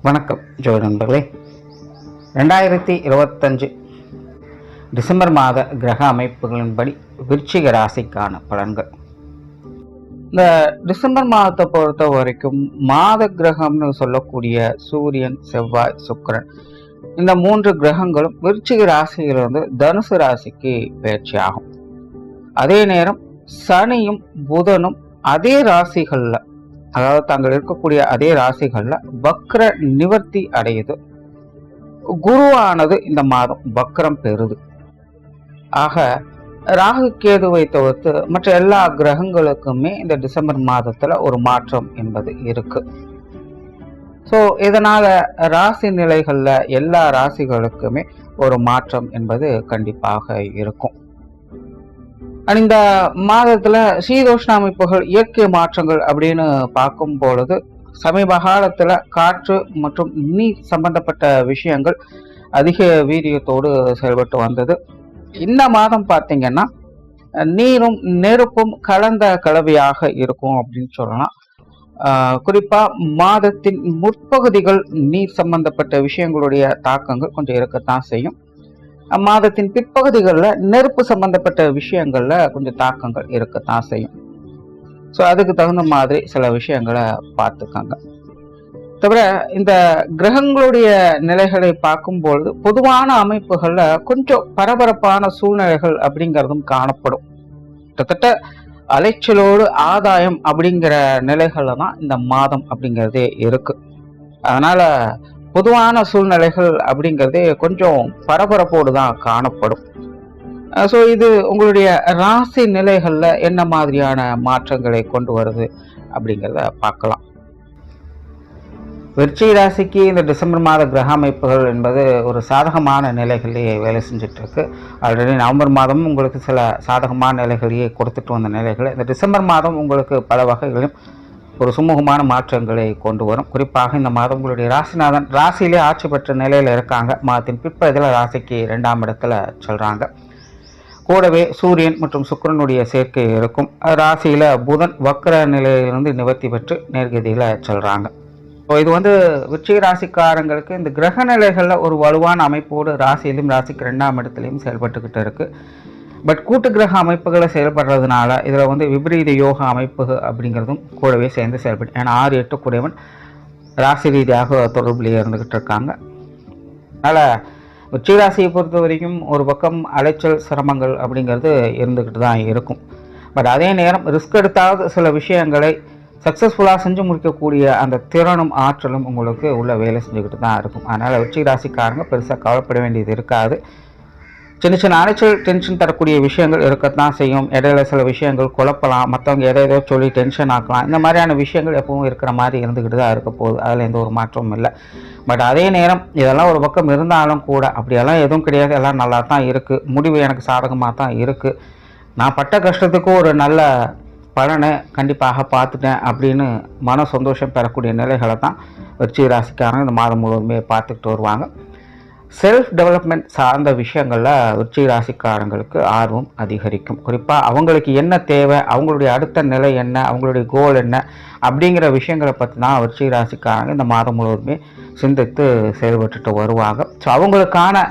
வணக்கம் ஜோதி நண்பர்களே. 2025 டிசம்பர் மாத கிரக அமைப்புகளின்படி விருச்சிக ராசிக்கான பலன்கள். இந்த டிசம்பர் மாதத்தை பொறுத்த வரைக்கும் மாத கிரகம்னு சொல்லக்கூடிய சூரியன், செவ்வாய், சுக்கிரன் இந்த 3 கிரகங்களும் விருச்சிக ராசியிலிருந்து தனுசு ராசிக்கு பயிற்சி ஆகும். அதே நேரம் சனியும் புதனும் அதே ராசிகள்ல, அதாவது தாங்கள் இருக்கக்கூடிய அதே ராசிகள்ல வக்ர நிவர்த்தி அடையுது. குருவானது இந்த மாதம் வக்ரம் பெறுது. ஆக ராகு கேதுவை தவிர்த்து மற்ற எல்லா கிரகங்களுக்குமே இந்த டிசம்பர் மாதத்துல ஒரு மாற்றம் என்பது இருக்கு. ஸோ இதனால ராசி நிலைகள்ல எல்லா ராசிகளுக்குமே ஒரு மாற்றம் என்பது கண்டிப்பாக இருக்கும். இந்த மாதத்துல சீதோஷ்ண அமைப்புகள், இயற்கை மாற்றங்கள் அப்படின்னு பார்க்கும் பொழுது சமீப காலத்துல காற்று மற்றும் நீர் சம்பந்தப்பட்ட விஷயங்கள் அதிக வீரியத்தோடு செயல்பட்டு வந்தது. இந்த மாதம் பார்த்தீங்கன்னா நீரும் நெருப்பும் கலந்த கலவையாக இருக்கும் அப்படின்னு சொல்லலாம். குறிப்பா மாதத்தின் முற்பகுதிகள் நீர் சம்பந்தப்பட்ட விஷயங்களுடைய தாக்கங்கள் கொஞ்சம் இருக்கத்தான் செய்யும். மாதத்தின் பிற்பகுதிகளில் நெருப்பு சம்பந்தப்பட்ட விஷயங்கள்ல கொஞ்சம் தாக்கங்கள் இருக்கத்தான் செய்யும். ஸோ அதுக்கு தகுந்த மாதிரி சில விஷயங்களை பார்த்துக்காங்க. தவிர இந்த கிரகங்களுடைய நிலைகளை பார்க்கும்பொழுது பொதுவான அமைப்புகள்ல கொஞ்சம் பரபரப்பான சூழ்நிலைகள் அப்படிங்கிறதும் காணப்படும். கிட்டத்தட்ட அலைச்சலோடு ஆதாயம் அப்படிங்கிற நிலைகள்ல தான் இந்த மாதம் அப்படிங்கிறதே இருக்கு. அதனால பொதுவான சூழ்நிலைகள் அப்படிங்கிறதே கொஞ்சம் பரபரப்போடு தான் காணப்படும். ஸோ இது உங்களுடைய ராசி நிலைகளில் என்ன மாதிரியான மாற்றங்களை கொண்டு வருது அப்படிங்கிறத பார்க்கலாம். விருச்சிக ராசிக்கு இந்த டிசம்பர் மாத கிரக அமைப்புகள் என்பது ஒரு சாதகமான நிலைகளிலேயே வேலை செஞ்சுட்டு இருக்கு. ஆல்ரெடி நவம்பர் மாதமும் உங்களுக்கு சில சாதகமான நிலைகளையே கொடுத்துட்டு வந்த நிலைகளை இந்த டிசம்பர் மாதம் உங்களுக்கு பல வகைகளிலும் ஒரு சுமூகமான மாற்றங்களை கொண்டு வரும். குறிப்பாக இந்த மாதம் உங்களுடைய ராசிநாதன் ராசியிலே ஆட்சி பெற்ற நிலையில் இருக்காங்க. மாதத்தின் பிற்பகுதியில் ராசிக்கு 2ஆம் இடத்துல சொல்கிறாங்க. கூடவே சூரியன் மற்றும் சுக்கிரனுடைய சேர்க்கை இருக்கும். ராசியில் புதன் வக்ர நிலையிலிருந்து நிவர்த்தி பெற்று நேர்கதியில் சொல்கிறாங்க. இது விருச்சிக ராசிக்காரங்களுக்கு இந்த கிரக நிலைகளில் ஒரு வலுவான அமைப்போடு ராசியிலும் ராசிக்கு 2ஆம் இடத்துலையும் செயல்பட்டுக்கிட்டு இருக்குது. பட் கூட்டு கிரக அமைப்புகளை செயல்படுறதுனால இதில் விபரீத யோக அமைப்பு அப்படிங்கிறதும் கூடவே சேர்ந்து செயல்படும். ஏன்னா 6, 8 கூடியவன் ராசி ரீதியாக தொடர்புலேயே இருந்துக்கிட்டு இருக்காங்க. அதனால் விருச்சிக ராசியை பொறுத்த வரைக்கும் ஒரு பக்கம் அலைச்சல், சிரமங்கள் அப்படிங்கிறது இருந்துக்கிட்டு தான் இருக்கும். பட் அதே நேரம் ரிஸ்க் எடுத்தாவது சில விஷயங்களை சக்ஸஸ்ஃபுல்லாக செஞ்சு முடிக்கக்கூடிய அந்த திறனும் ஆற்றலும் உங்களுக்கு உள்ள வேலை செஞ்சுக்கிட்டு தான் இருக்கும். அதனால் விருச்சிக ராசிக்காரங்க பெருசாக கவலைப்பட வேண்டியது இருக்காது. சின்ன சின்ன அலைச்சல், டென்ஷன் தரக்கூடிய விஷயங்கள் இருக்கத்தான் செய்யும். இடையில சில விஷயங்கள் குழப்பலாம், மற்றவங்க எதோ சொல்லி டென்ஷன் ஆக்கலாம். இந்த மாதிரியான விஷயங்கள் எப்பவும் இருக்கிற மாதிரி இருந்துக்கிட்டு தான் இருக்க போகுது. அதில் எந்த ஒரு மாற்றமும் இல்லை. பட் அதே நேரம் இதெல்லாம் ஒரு பக்கம் இருந்தாலும் கூட அப்படியெல்லாம் எதுவும் கிடையாது. எல்லாம் நல்லா தான் இருக்குது. முடிவு எனக்கு சாதகமாக தான் இருக்குது. நான் பட்ட கஷ்டத்துக்கு ஒரு நல்ல பலனை கண்டிப்பாக பார்த்துட்டேன் அப்படின்னு மன சந்தோஷம் பெறக்கூடிய நிலைகளை தான் விருச்சிக ராசிக்காரங்க இந்த மாதம் முழுவதுமே பார்த்துக்கிட்டு வருவாங்க. செல்ஃப் டெவலப்மெண்ட் சார்ந்த விஷயங்களில் விருச்சிக ராசிக்காரங்களுக்கு ஆர்வம் அதிகரிக்கும். குறிப்பாக அவங்களுக்கு என்ன தேவை, அவங்களுடைய அடுத்த நிலை என்ன, அவங்களுடைய கோல் என்ன அப்படிங்கிற விஷயங்களை பற்றி தான் விருச்சிக ராசிக்காரங்க இந்த மாதம் முழுவதுமே சிந்தித்து செயல்பட்டுட்டு வருவாங்க. ஸோ அவங்களுக்கான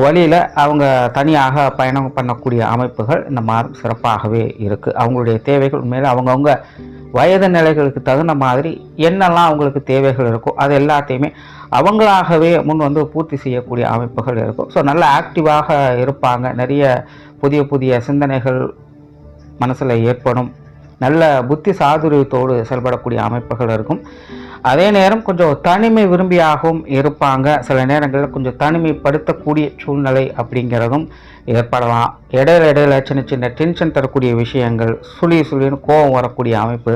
வழியில் அவங்க தனியாக பயணம் பண்ணக்கூடிய அமைப்புகள் இந்த மாதம் சிறப்பாகவே இருக்குது. அவங்களுடைய தேவைகள் உண்மையில் அவங்கவுங்க வயது நிலைகளுக்கு தகுந்த மாதிரி என்னெல்லாம் அவங்களுக்கு தேவைகள் இருக்கோ அது எல்லாத்தையுமே அவங்களாகவே முன் பூர்த்தி செய்யக்கூடிய அமைப்புகள் இருக்கும். ஸோ நல்ல ஆக்டிவாக இருப்பாங்க. நிறைய புதிய புதிய சிந்தனைகள் மனசில் ஏற்படும். நல்ல புத்தி சாதுரியத்தோடு செயல்படக்கூடிய அமைப்புகள் இருக்கும். அதே நேரம் கொஞ்சம் தனிமை விரும்பியாகவும் இருப்பாங்க. சில நேரங்களில் கொஞ்சம் தனிமைப்படுத்தக்கூடிய சூழ்நிலை அப்படிங்கிறதும் ஏற்படலாம். இடையில சின்ன சின்ன டென்ஷன் தரக்கூடிய விஷயங்கள், சுழின்னு கோபம் வரக்கூடிய அமைப்பு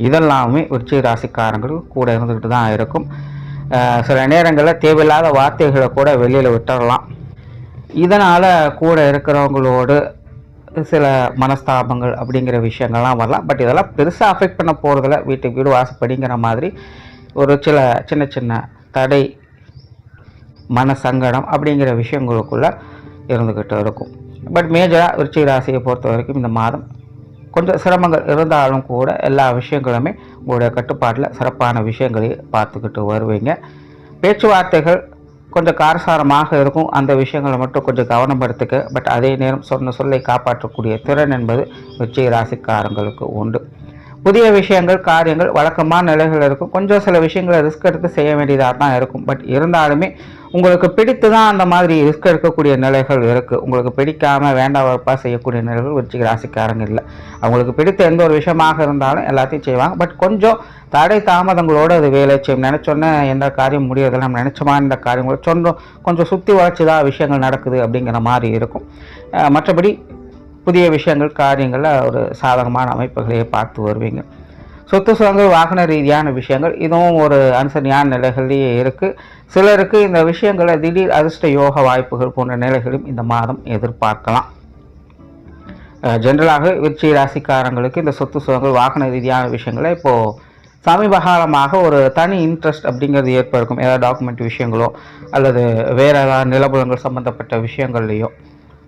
இதெல்லாமே விருச்சிக ராசிக்காரங்களுக்கு கூட இருந்துக்கிட்டு தான் இருக்கும். சில நேரங்களில் தேவையில்லாத வார்த்தைகளை கூட வெளியில் விட்டுறலாம். இதனால் கூட இருக்கிறவங்களோடு சில மனஸ்தாபங்கள் அப்படிங்கிற விஷயங்கள்லாம் வரலாம். பட் இதெல்லாம் பெருசாக அஃபெக்ட் பண்ண போகிறதில்ல. வீட்டுக்கு வீடு வாசப்படிங்கிற மாதிரி ஒரு சின்ன சின்ன தடை, மன சங்கடம் அப்படிங்கிற விஷயங்களுக்குள்ளே இருந்துக்கிட்டு இருக்கும். பட் மேஜராக விருச்சிக ராசியை பொறுத்த வரைக்கும் இந்த மாதம் கொஞ்சம் சிரமங்கள் இருந்தாலும் கூட எல்லா விஷயங்களுமே உங்களுடைய கட்டுப்பாட்டில் சிறப்பான விஷயங்களை பார்த்துக்கிட்டு வருவீங்க. பேச்சுவார்த்தைகள் கொஞ்சம் காரசாரமாக இருக்கும், அந்த விஷயங்களை மட்டும் கொஞ்சம் கவனம் எடுத்துக்க. பட் அதே நேரம் சொன்ன சொல்லை காப்பாற்றக்கூடிய திறன் என்பது விருச்சிக ராசிக்காரங்களுக்கு உண்டு. புதிய விஷயங்கள் காரியங்கள் வழக்கமான நிலைகள் இருக்கும், கொஞ்சம் சில விஷயங்களை ரிஸ்க் எடுத்து செய்ய வேண்டியதாக தான் இருக்கும். பட் இருந்தாலுமே உங்களுக்கு பிடித்து தான் அந்த மாதிரி ரிஸ்க் எடுக்கக்கூடிய நிலைகள் இருக்குது. உங்களுக்கு பிடிக்காமல் வேண்டாம் வரப்பாக செய்யக்கூடிய நிலைகள் விருச்சிக ராசிக்காரங்க இல்லை. அவங்களுக்கு பிடித்த எந்த ஒரு விஷயமாக இருந்தாலும் எல்லாத்தையும் செய்வாங்க. பட் கொஞ்சம் தடை தாமதங்களோடு அது வேலை செய்யும். நினச்சோன்னே எந்த காரியம் முடியறதில்லை, நம்ம நினச்ச மாதிரி இந்த காரியங்களோட சொன்னோம் கொஞ்சம் சுற்றி வளைச்சி தான் விஷயங்கள் நடக்குது அப்படிங்கிற மாதிரி இருக்கும். மற்றபடி புதிய விஷயங்கள் காரியங்களில் ஒரு சாதகமான அமைப்புகளையே பார்த்து வருவீங்க. சொத்து சுகங்கள் வாகன ரீதியான விஷயங்கள் இதுவும் ஒரு அனுசரணையான நிலைகள்லேயே இருக்குது. சிலருக்கு இந்த விஷயங்களை திடீர் அதிர்ஷ்ட யோக வாய்ப்புகள் போன்ற நிலைகளும் இந்த மாதம் எதிர்பார்க்கலாம். ஜென்ரலாக விருச்சிக ராசிக்காரங்களுக்கு இந்த சொத்து சுகங்கள் வாகன ரீதியான விஷயங்களை இப்போது சமீப காலமாக ஒரு தனி இன்ட்ரெஸ்ட் அப்படிங்கிறது ஏற்படுக்கும். ஏதாவது டாக்குமெண்ட் விஷயங்களோ அல்லது வேறு ஏதாவது நிலபுலங்கள் சம்மந்தப்பட்ட விஷயங்கள்லையோ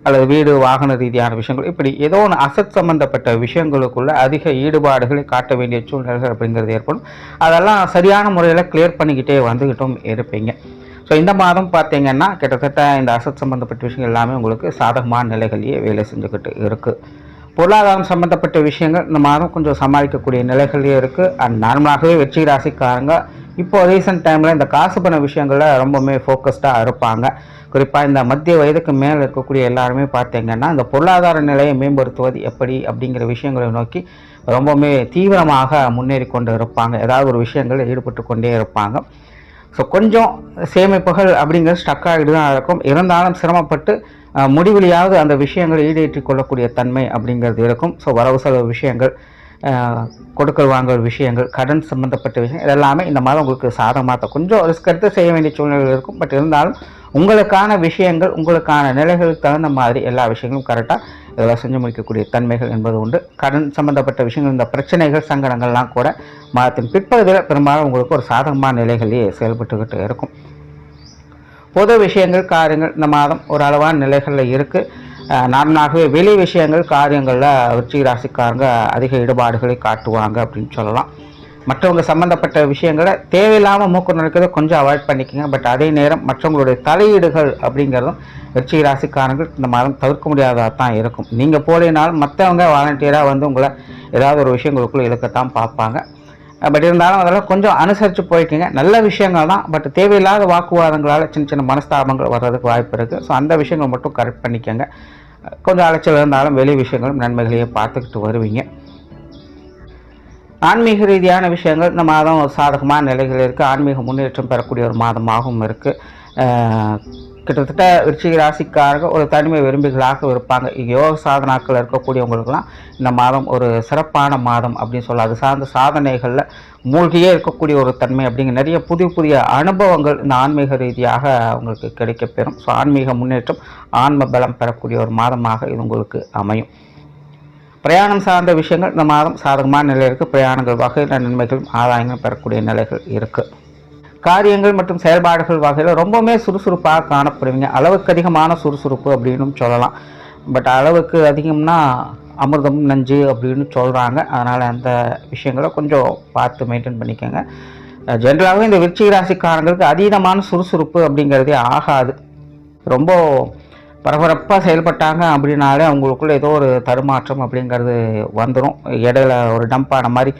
அல்லது வீடு வாகன ரீதியான விஷயங்கள், இப்படி ஏதோ ஒன்று அசட் சம்மந்தப்பட்ட விஷயங்களுக்குள்ள அதிக ஈடுபாடுகளை காட்ட வேண்டிய சூழ்நிலைகள் அப்படிங்கிறது ஏற்படும். அதெல்லாம் சரியான முறையில் கிளியர் பண்ணிக்கிட்டே வந்துக்கிட்டும் இருப்பீங்க. ஸோ இந்த மாதம் பார்த்தீங்கன்னா கிட்டத்தட்ட இந்த அசட் சம்மந்தப்பட்ட விஷயங்கள் எல்லாமே உங்களுக்கு சாதகமான நிலைகளையே வேலை செஞ்சுக்கிட்டு இருக்குது. பொருளாதாரம் சம்மந்தப்பட்ட விஷயங்கள் இந்த மாதம் கொஞ்சம் சமாளிக்கக்கூடிய நிலைகள்லேயே இருக்குது. அண்ட் நார்மலாகவே விருச்சிக ராசிக்காரங்க இப்போ ரீசெண்ட் டைமில் இந்த காசு பண்ண விஷயங்களில் ரொம்பவுமே ஃபோக்கஸ்டாக இருப்பாங்க. குறிப்பாக இந்த மத்திய வயதுக்கு மேலே இருக்கக்கூடிய எல்லாருமே பார்த்தீங்கன்னா இந்த பொருளாதார நிலையை மேம்படுத்துவது எப்படி அப்படிங்கிற விஷயங்களை நோக்கி ரொம்பவுமே தீவிரமாக முன்னேறி கொண்டு இருப்பாங்க. ஏதாவது ஒரு விஷயங்களில் ஈடுபட்டு கொண்டே இருப்பாங்க. ஸோ கொஞ்சம் சேமிப்புகள் அப்படிங்கிறது ஸ்டக் ஆகிட்டு தான் இருக்கும். இருந்தாலும் சிரமப்பட்டு முடிவிலையாவது அந்த விஷயங்களை ஈடேற்றி கொள்ளக்கூடிய தன்மை அப்படிங்கிறது இருக்கும். ஸோ வரவு செலவு விஷயங்கள், கொடுக்கல் வாங்கல் விஷயங்கள், கடன் சம்மந்தப்பட்ட விஷயம் இதெல்லாமே இந்த மாதம் உங்களுக்கு சாதகமாக கொஞ்சம் ரிஸ்க் எடுத்து செய்ய வேண்டிய சூழ்நிலைகள் இருக்கும். பட் இருந்தாலும் உங்களுக்கான விஷயங்கள் உங்களுக்கான நிலைகளுக்கு தகுந்த மாதிரி எல்லா விஷயங்களும் கரெக்டாக இதெல்லாம் செஞ்சு முடிக்கக்கூடிய தன்மைகள் என்பது உண்டு. கடன் சம்மந்தப்பட்ட விஷயங்கள் இந்த பிரச்சனைகள் சங்கடங்கள்லாம் கூட மாதத்தின் பிற்பகுதியில் பெரும்பாலும் உங்களுக்கு ஒரு சாதகமான நிலைகளே செயல்பட்டுக்கிட்டு இருக்கும். பொது விஷயங்கள் காரியங்கள் இந்த மாதம் ஒரு அளவான நிலைகளில் இருக்குது. நார்மலாகவே வெளி விஷயங்கள் காரியங்களில் விருச்சிக ராசிக்காரங்க அதிக ஈடுபாடுகளை காட்டுவாங்க அப்படின்னு சொல்லலாம். மற்றவங்க சம்மந்தப்பட்ட விஷயங்களை தேவையில்லாமல் மூக்கு நுழைக்கிறத கொஞ்சம் அவாய்ட் பண்ணிக்கோங்க. பட் அதே நேரம் மற்றவங்களுடைய தலையீடுகள் அப்படிங்கிறதும் விருச்சிக ராசிக்காரங்கள் இந்த மாதம் தவிர்க்க முடியாததாக தான் இருக்கும். நீங்கள் போலினாலும் மற்றவங்க வாலண்டியராக வந்து உங்களை ஏதாவது ஒரு விஷயங்களுக்குள்ளே இழுக்கத்தான் பார்ப்பாங்க. பட் இருந்தாலும் அதெல்லாம் கொஞ்சம் அனுசரித்து போய்க்குங்க. நல்ல விஷயங்கள் தான், பட் தேவையில்லாத வாக்குவாதங்களால் சின்ன சின்ன மனஸ்தாபங்கள் வர்றதுக்கு வாய்ப்பு இருக்குது. ஸோ அந்த விஷயங்கள் மட்டும் கரெக்ட் பண்ணிக்கோங்க. கொஞ்சம் அலைச்சல் இருந்தாலும் வெளி விஷயங்களும் நன்மைகளையே பார்த்துக்கிட்டு வருவீங்க. ஆன்மீக ரீதியான விஷயங்கள் இந்த மாதம் சாதகமான நிலைகள் இருக்குது. ஆன்மீக முன்னேற்றம் பெறக்கூடிய ஒரு மாதமாகவும் இருக்குது. கிட்டத்தட்ட விருச்சிக ராசிக்காரங்க ஒரு தனிமை விரும்பிகளாக இருப்பாங்க. யோக சாதனாக்கள் இருக்கக்கூடியவங்களுக்கெல்லாம் இந்த மாதம் ஒரு சிறப்பான மாதம் அப்படின்னு சொல்லலாம். அது சார்ந்த சாதனைகளில் மூழ்கியே இருக்கக்கூடிய ஒரு தன்மை அப்படிங்கிற நிறைய புதிய அனுபவங்கள் இந்த ஆன்மீக ரீதியாக அவங்களுக்கு கிடைக்கப்பெறும். ஸோ ஆன்மீக முன்னேற்றம் ஆன்ம பலம் பெறக்கூடிய ஒரு மாதமாக இது உங்களுக்கு அமையும். பிரயாணம் சார்ந்த விஷயங்கள் இந்த மாதம் சாதகமான நிலை இருக்குது. பிரயாணங்கள் வகையில் நன்மைகளும் ஆதாயங்களும் பெறக்கூடிய நிலைகள் இருக்குது. காரியங்கள் மற்றும் செயல்பாடுகள் வகையில் ரொம்பவுமே சுறுசுறுப்பாக காணப்படுவீங்க. அளவுக்கு அதிகமான சுறுசுறுப்பு அப்படின்னு சொல்லலாம். பட் அளவுக்கு அதிகம்னா அமிர்தம் நஞ்சு அப்படின்னு சொல்கிறாங்க. அதனால் அந்த விஷயங்களை கொஞ்சம் பார்த்து மெயின்டைன் பண்ணிக்கோங்க. ஜென்ரலாகவே இந்த விருச்சிக ராசிக்காரங்களுக்கு அதீதமான சுறுசுறுப்பு அப்படிங்கிறதே ஆகாது. ரொம்ப பரபரப்பாக செயல்பட்டாங்க அப்படின்னாலே அவங்களுக்குள்ள ஏதோ ஒரு தடுமாற்றம் அப்படிங்கிறது வந்துடும். இடையில ஒரு டம்பான மாதிரி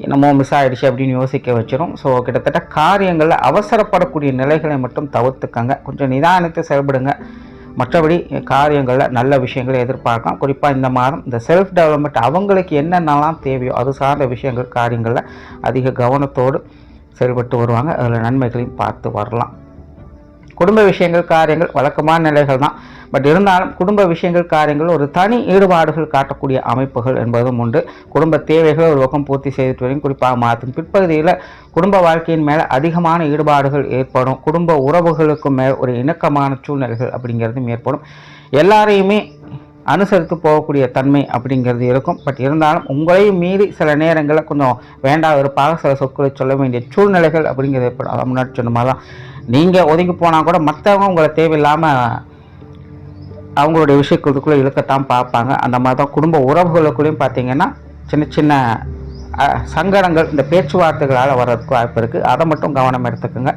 என்னமோ மிஸ் ஆகிடுச்சு அப்படின்னு யோசிக்க வச்சிடும். ஸோ கிட்டத்தட்ட காரியங்களில் அவசரப்படக்கூடிய நிலைகளை மட்டும் தவிர்த்துக்கங்க. கொஞ்சம் நிதானித்து செயல்படுங்க. மற்றபடி காரியங்களில் நல்ல விஷயங்களை எதிர்பார்க்கலாம். குறிப்பாக இந்த மாதம் இந்த செல்ஃப் டெவலப்மெண்ட் அவங்களுக்கு என்னென்னலாம் தேவையோ அது சார்ந்த விஷயங்கள் காரியங்களில் அதிக கவனத்தோடு செயல்பட்டு வருவாங்க. அதில் நன்மைகளையும் பார்த்து வரலாம். குடும்ப விஷயங்கள் காரியங்கள் வழக்கமான நிலைகள் தான். பட் இருந்தாலும் குடும்ப விஷயங்கள் காரியங்கள் ஒரு தனி ஈடுபாடுகள் காட்டக்கூடிய அமைப்புகள் என்பதும் உண்டு. குடும்ப தேவைகளை ஒரு பக்கம் பூர்த்தி செய்துட்டு வரையும் குறிப்பாக மாதத்தின் பிற்பகுதியில் குடும்ப வாழ்க்கையின் மேலே அதிகமான ஈடுபாடுகள் ஏற்படும். குடும்ப உறவுகளுக்கு மேல் ஒரு இணக்கமான சூழ்நிலைகள் அப்படிங்கிறதும் ஏற்படும். எல்லாரையுமே அனுசரித்து போகக்கூடிய தன்மை அப்படிங்கிறது இருக்கும். பட் இருந்தாலும் உங்களையும் மீறி சில நேரங்களில் கொஞ்சம் வேண்டாம் வெறுப்பாக சில சொற்களை சொல்ல வேண்டிய சூழ்நிலைகள் அப்படிங்கிறது ஏற்படும். முன்னாடி சொன்ன மாதிரி தான் நீங்கள் ஒதுங்கி போனால் கூட மற்றவங்க உங்களை தேவையில்லாமல் அவங்களுடைய விஷயத்துக்குள்ளே இழுக்கத்தான் பார்ப்பாங்க. அந்த மாதிரி தான் குடும்ப உறவுகளுக்குள்ளேயும் பார்த்திங்கன்னா சின்ன சின்ன சங்கடங்கள் இந்த பேச்சுவார்த்தைகளால் வர்றதுக்கு வாய்ப்பு இருக்குது. அதை மட்டும் கவனம் எடுத்துக்கோங்க.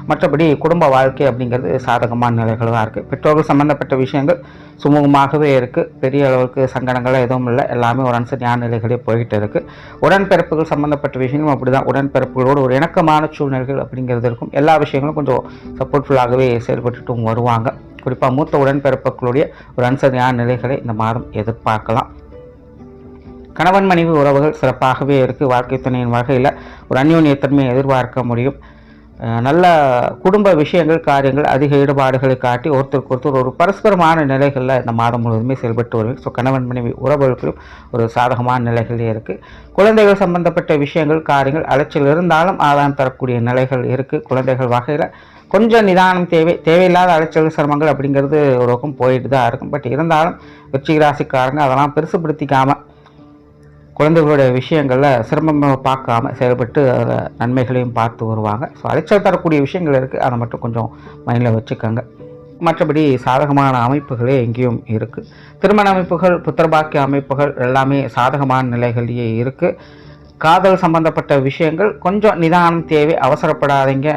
மற்றபடி குடும்ப வாழ்க்கை அப்படிங்கிறது சாதகமான நிலைகள் தான் இருக்குது. பெற்றோர்கள் சம்மந்தப்பட்ட விஷயங்கள் சுமூகமாகவே இருக்குது. பெரிய அளவுக்கு சங்கடங்கள் எதுவும் இல்லை. எல்லாமே ஒரு அனுசரியான நிலைகளே போய்கிட்டு இருக்குது. உடன்பிறப்புகள் சம்மந்தப்பட்ட விஷயங்களும் அப்படி தான். உடன்பிறப்புகளோடு ஒரு இணக்கமான சூழ்நிலைகள் அப்படிங்கிறது இருக்கும். எல்லா விஷயங்களும் கொஞ்சம் சப்போர்ட்ஃபுல்லாகவே செயல்பட்டுட்டும் வருவாங்க. குறிப்பாக மூத்த உடன்பிறப்புகளுடைய ஒரு அனுசரியான நிலைகளை இந்த மாதம் எதிர்பார்க்கலாம். கணவன் மனைவி உறவுகள் சிறப்பாகவே இருக்குது. வாழ்க்கை துணையின் வகையில் ஒரு அந்யோன்யத்தன்மையை எதிர்பார்க்க முடியும். நல்ல குடும்ப விஷயங்கள் காரியங்கள் அதிக ஈடுபாடுகளை காட்டி ஒருத்தருக்கு ஒருத்தர் ஒரு பரஸ்பரமான நிலைகளில் இந்த மாதம் முழுவதுமே செயல்பட்டு வருவீங்க. ஸோ கணவன் மனைவி உறவுகளுக்கும் ஒரு சாதகமான நிலைகளே இருக்குது. குழந்தைகள் சம்பந்தப்பட்ட விஷயங்கள் காரியங்கள் அலைச்சல் இருந்தாலும் ஆதாயம் தரக்கூடிய நிலைகள் இருக்குது. குழந்தைகள் வகையில் கொஞ்சம் நிதானம் தேவையில்லாத அலைச்சல் சிரமங்கள் அப்படிங்கிறது ஒரு பக்கம் போயிட்டு தான் இருக்கும். பட் இருந்தாலும் விருச்சிக ராசிக்காரங்க அதெல்லாம் பெருசுப்படுத்திக்காமல் குழந்தைகளுடைய விஷயங்களில் சிரமமாக பார்க்காம செயல்பட்டு அதில் நன்மைகளையும் பார்த்து வருவாங்க. ஸோ அலைச்சல் தரக்கூடிய விஷயங்கள் இருக்குது. அதை மட்டும் கொஞ்சம் மைண்டில் வச்சுக்கோங்க. மற்றபடி சாதகமான அமைப்புகளே எங்கேயும் இருக்குது. திருமண அமைப்புகள் புத்திரபாக்கிய அமைப்புகள் எல்லாமே சாதகமான நிலைகளிலேயே இருக்குது. காதல் சம்பந்தப்பட்ட விஷயங்கள் கொஞ்சம் நிதானம் தேவை. அவசரப்படாதீங்க.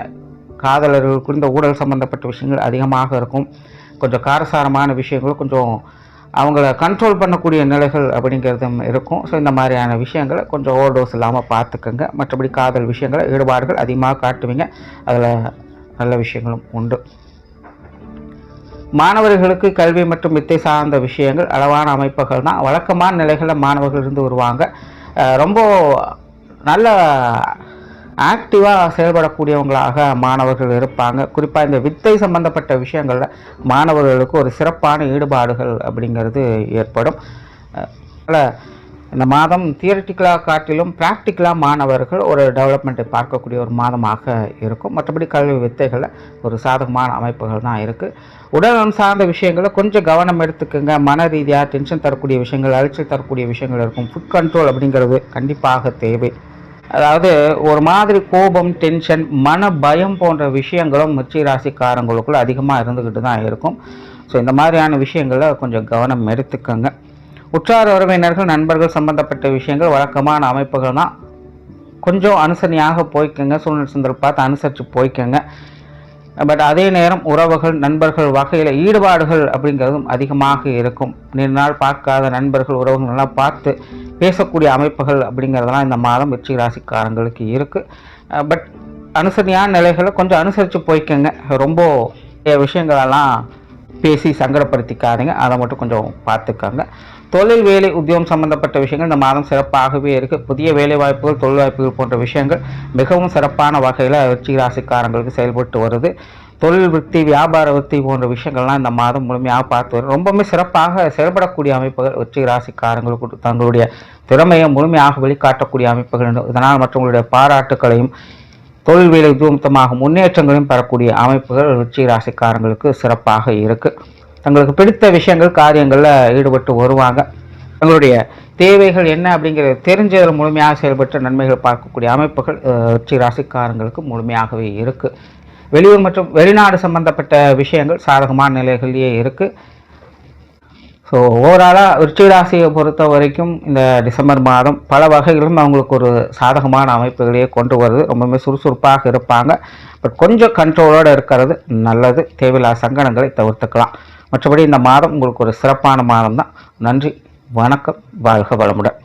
காதலர்களுக்கு இந்த ஊழல் சம்பந்தப்பட்ட விஷயங்கள் அதிகமாக இருக்கும். கொஞ்சம் காரசாரமான விஷயங்களும் கொஞ்சம் அவங்கள கண்ட்ரோல் பண்ணக்கூடிய நிலைகள் அப்படிங்கிறதும் இருக்கும். ஸோ இந்த மாதிரியான விஷயங்களை கொஞ்சம் ஓவர் டோஸ் இல்லாமல் பார்த்துக்கோங்க. மற்றபடி காதல் விஷயங்களை ஈடுபாடுகள் அதிகமாக காட்டுவீங்க. அதில் நல்ல விஷயங்களும் உண்டு. மாணவர்களுக்கு கல்வி மற்றும் வித்தை சார்ந்த விஷயங்கள் அளவான அமைப்புகள் தான். வழக்கமான நிலைகளில் மாணவர்கள் இருந்து வருவாங்க. ரொம்ப நல்ல ஆக்டிவாக செயல்படக்கூடியவங்களாக மாணவர்கள் இருப்பாங்க. குறிப்பாக இந்த வித்தை சம்பந்தப்பட்ட விஷயங்களில் மாணவர்களுக்கு ஒரு சிறப்பான ஈடுபாடுகள் அப்படிங்கிறது ஏற்படும். அதில் இந்த மாதம் தியரிட்டிக்கலாக காட்டிலும் ப்ராக்டிக்கலாக மாணவர்கள் ஒரு டெவலப்மெண்ட்டை பார்க்கக்கூடிய ஒரு மாதமாக இருக்கும். மற்றபடி கல்வி வித்தைகளில் ஒரு சாதகமான அமைப்புகள் தான் இருக்குது. உடல்நலம் சார்ந்த விஷயங்களை கொஞ்சம் கவனம் எடுத்துக்கோங்க. மன ரீதியாக டென்ஷன் தரக்கூடிய விஷயங்கள் அலைச்சல் தரக்கூடிய விஷயங்கள் இருக்கும். ஃபுட் கண்ட்ரோல் அப்படிங்கிறது கண்டிப்பாக தேவை. அதாவது ஒரு மாதிரி கோபம் டென்ஷன் மன பயம் போன்ற விஷயங்களும் விருச்சிக ராசிக்காரங்களுக்குள்ள அதிகமாக இருந்துக்கிட்டு தான் இருக்கும். ஸோ இந்த மாதிரியான விஷயங்களில் கொஞ்சம் கவனம் எடுத்துக்கோங்க. உற்றார் உறவினர்கள் நண்பர்கள் சம்பந்தப்பட்ட விஷயங்கள் வழக்கமான அமைப்புகள் தான். கொஞ்சம் அனுசரணையாக போய்க்கோங்க. சூழ்நிலை சந்தர்ப்பம் பார்த்து அனுசரித்து போய்க்கோங்க. பட் அதே நேரம் உறவுகள் நண்பர்கள் வகையில் ஈடுபாடுகள் அப்படிங்கிறதும் அதிகமாக இருக்கும். நீண்ட நாள் பார்க்காத நண்பர்கள் உறவுகள்லாம் பார்த்து பேசக்கூடிய அமைப்புகள் அப்படிங்கிறதெல்லாம் இந்த மாதம் விருச்சிக ராசிக்காரங்களுக்கு இருக்குது. பட் அனுசரணையான நிலைகளை கொஞ்சம் அனுசரித்து போய்க்கோங்க. ரொம்ப விஷயங்களெல்லாம் பேசி சங்கடப்படுத்திக்காதீங்க. அதை மட்டும் கொஞ்சம் பார்த்துக்கோங்க. தொழில் வேலை உத்தியோகம் சம்பந்தப்பட்ட விஷயங்கள் இந்த மாதம் சிறப்பாகவே இருக்குது. புதிய வேலை வாய்ப்புகள் தொழில் வாய்ப்புகள் போன்ற விஷயங்கள் மிகவும் சிறப்பான வகையில் விருச்சிக ராசிக்காரங்களுக்கு செயல்பட்டு வருது. தொழில் விருத்தி வியாபார விருத்தி போன்ற விஷயங்கள்லாம் இந்த மாதம் முழுமையாக பார்த்து வரும். ரொம்பவுமே சிறப்பாக செயல்படக்கூடிய அமைப்புகள் விருச்சிக ராசிக்காரங்களுக்கு தங்களுடைய திறமையை முழுமையாக வெளிக்காட்டக்கூடிய அமைப்புகள். இதனால் மற்றவங்களுடைய பாராட்டுக்களையும் தொழில் வேலை உத்தியோகமாக முன்னேற்றங்களையும் பெறக்கூடிய அமைப்புகள் விருச்சிக ராசிக்காரங்களுக்கு சிறப்பாக இருக்குது. தங்களுக்கு பிடித்த விஷயங்கள் காரியங்களில் ஈடுபட்டு வருவாங்க. தங்களுடைய தேவைகள் என்ன அப்படிங்கிறத தெரிஞ்சதில் முழுமையாக செயல்பட்டு நன்மைகள் பார்க்கக்கூடிய அமைப்புகள் விருச்சிக ராசிக்காரங்களுக்கு முழுமையாகவே இருக்குது. வெளியூர் மற்றும் வெளிநாடு சம்பந்தப்பட்ட விஷயங்கள் சாதகமான நிலைகளிலேயே இருக்குது. ஸோ ஓவராலாக விருச்சிக ராசியை பொறுத்த வரைக்கும் இந்த டிசம்பர் மாதம் பல வகைகளும் அவங்களுக்கு ஒரு சாதகமான அமைப்புகளையே கொண்டு வருது. ரொம்பவுமே சுறுசுறுப்பாக இருப்பாங்க. பட் கொஞ்சம் கண்ட்ரோலோடு இருக்கிறது நல்லது. தேவையில்லாத சங்கடங்களை தவிர்த்துக்கலாம். மற்றபடி இந்த மாதம் உங்களுக்கு ஒரு சிறப்பான மாதம் தான். நன்றி, வணக்கம், வாழ்க வளமுடன்.